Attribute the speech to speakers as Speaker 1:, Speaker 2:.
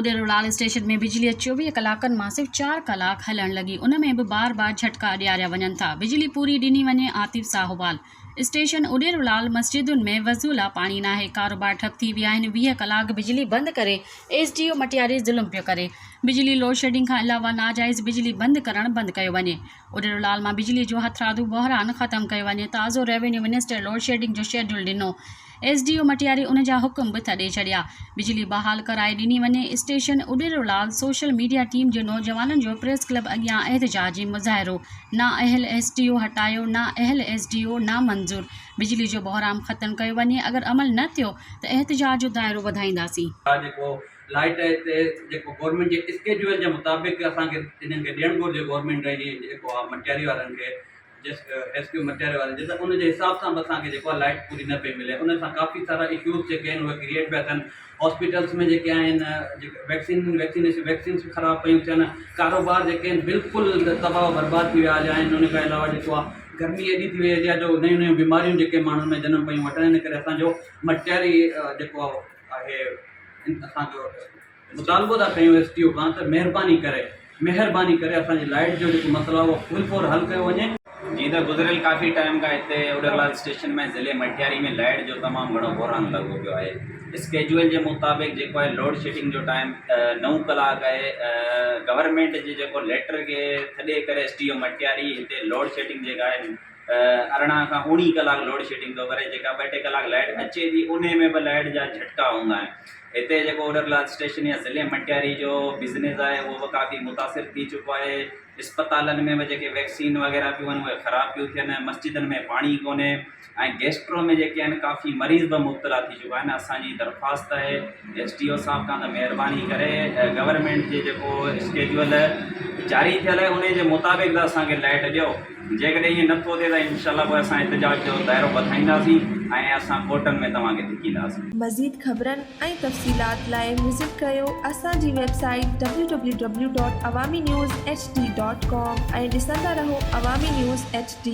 Speaker 1: Uderolal station में बिजली 24 कलाकनि मां सिर्फ़ु 4 कलाक हलण लॻी। उन में बि बार बार झटका ॾियारिया वञनि था। बिजली पूरी ॾिनी वञे। आतिफ़ साहोबाल। स्टेशन उडेरोलाल मस्जिदुनि में वज़ू लाइ पाणी नाहे। कारोबार ठप थी विया आहिनि। 20 कलाक बिजली बंदि करे SDO मटियारी ज़ुल्म पियो करे। बिजली लोड शेडिंग खां अलावा नाजाइज़ बिजली बंदि करणु बंदि कयो वञे। उडेरोलाल मां बिजली जो हथरादू बहरान ख़तमु कयो वञे। ताज़ो रेवेन्यू मिनिस्टर लोड शेडिंग जो शेड्यूल ॾिनो। SDO मटियारी उन जा हुकुम बि थॾे छॾिया। बिजली बहाल कराए ॾिनी वञे। Station Uderolal social media team जे नौजवाननि जो प्रेस क्लब अॻियां एहतजाजी मुज़ाहिरो। ना अहल SDO हटायो, ना अहल SDO ना मंज़ूर। बिजली जो बहरान ख़त्म कयो वञे। अगर अमल न थियो त एहतजाज जो दायरो वधाईंदासीं।
Speaker 2: लाइट गवर्नमेंट के स्केड्यूल के मुताबिक असांखे इन्हनि खे ॾियणु घुरिजे। गवर्नमेंट जी मटियारी वारनि खे SDO मटियारी वारनि खे उन हिसाब से असांखे लाइट पूरी न पई मिले। उन सां काफ़ी सारा इश्यूज़ जेके आहिनि उहे क्रिएट पिया थियनि। हॉस्पिटल्स में जेके आहिनि वैक्सीन्स ख़राब पियूं थियनि। कारोबार जेके आहिनि बिल्कुलु तबाह बर्बाद थी विया आहिनि। उन खां अलावा गर्मी एॾी थी वई आहे जो नयूं नयूं बीमारियूं जेके माण्हुनि में जनम पियूं वठनि। इन करे असांजो मटियारी आहे असांजो मुतालबो था कयूं SDO खां त महिरबानी करे असांजी लाइट जो जेको मसलो आहे उहो फुल फोर हल कयो वञे।
Speaker 3: जी त गुज़िरियल काफ़ी टाइम खां हिते उडेरोलाल स्टेशन में ज़िले मटियारी में लाइट जो तमामु घणो बहरान लॻो पियो आहे। स्केड्यूल जे मुताबिक़ जेको आहे लोड शेडिंग जो टाइम 9 कलाक आहे। गवर्नमेंट जे जेको लेटर खे थॾे करे SDO मटियारी हिते लोड शेडिंग जेका आहे 18 खां 19 कलाक लोड शेडिंग थो करे। जेका 2-2 कलाक लाइट अचे थी उन में बि लाइट जा झटका हूंदा आहिनि। हिते जेको उडेरोलाल स्टेशन या ज़िले मटियारी जो बिज़नेस आहे उहो बि काफ़ी मुतासिर थी चुको आहे। अस्पतालनि में बि जेके वैक्सीन वग़ैरह पियूं आहिनि उहे ख़राब पियूं थियनि। मस्जिदनि में पाणी कोन्हे ऐं गैस्ट्रो में जेके आहिनि काफ़ी मरीज़ बि मुब्तला थी चुका आहिनि। असांजी दरख़्वास्त आहे SDO साहब खां त महिरबानी करे गवर्नमेंट जे जेको स्केड्यूल जारी थियल आहे उन जे मुताबिक़ त असांखे लाइट ॾियो। जेकॾहिं ईअं नथो थिए त इनशाला पोइ असां एहतजाज जो दायरो वधाईंदासीं ऐं असां कोर्टनि में तव्हांखे धिकींदासीं।
Speaker 4: मज़ीद ख़बरनि ऐं तफ़सीलात लाइ विज़िट कयो असांजी वेबसाइट www.awamiNewsHD.com ऐं ॾिसंदा रहो अवामी न्यूज़ HD।